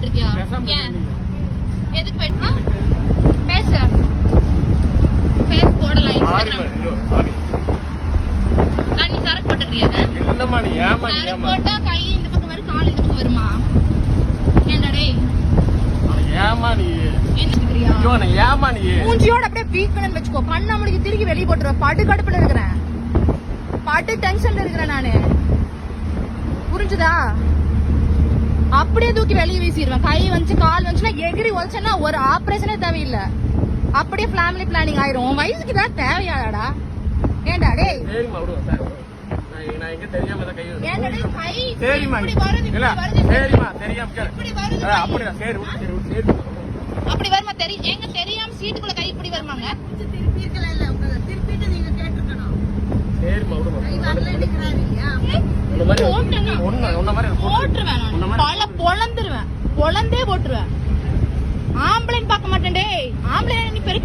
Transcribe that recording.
போயிட்டு இருக்கியா? எதுக்கு போயிட்டு பேச பேஸ் போடலாம். நீ சரக்கு போட்டுக்கிறியா? சரக்கு போட்டா கை இந்த பக்கம் வரும், கால் இந்த பக்கம் வருமா? ஏன்டா டேய் மூஞ்சியோட அப்படியே வீக்கணும்னு வச்சுக்கோ. கண்ணாமணிக்கு திருக்கி வெளியே போட்டுருவேன். படு கடுப்புல இருக்கிறேன், படு டென்ஷன்ல இருக்கிறேன் நானு, புரிஞ்சுதா? அப்படியே தூக்கி வெளியே வீசிடுவேன். கை வந்து கால் வந்துச்சுன்னா எகிரி உதச்சேன்னா ஒரு ஆபரேஷனே தேவையில்லை. அப்படியே ஃபேமிலி பிளானிங் ஆயிரும். உன் வயசுக்கு தான் தேவையாடா? ஏன்டா டேய் அப்படி வருமா? தெரியும் எங்க தெரியாம சீட்டுக்குள்ள கை இப்படி வருமாங்க? பொழந்துருவேன், பொழந்தே போட்டுருவேன். ஆம்பளைன்னு பார்க்க மாட்டேன். ஆம்பளை நீ பெரிய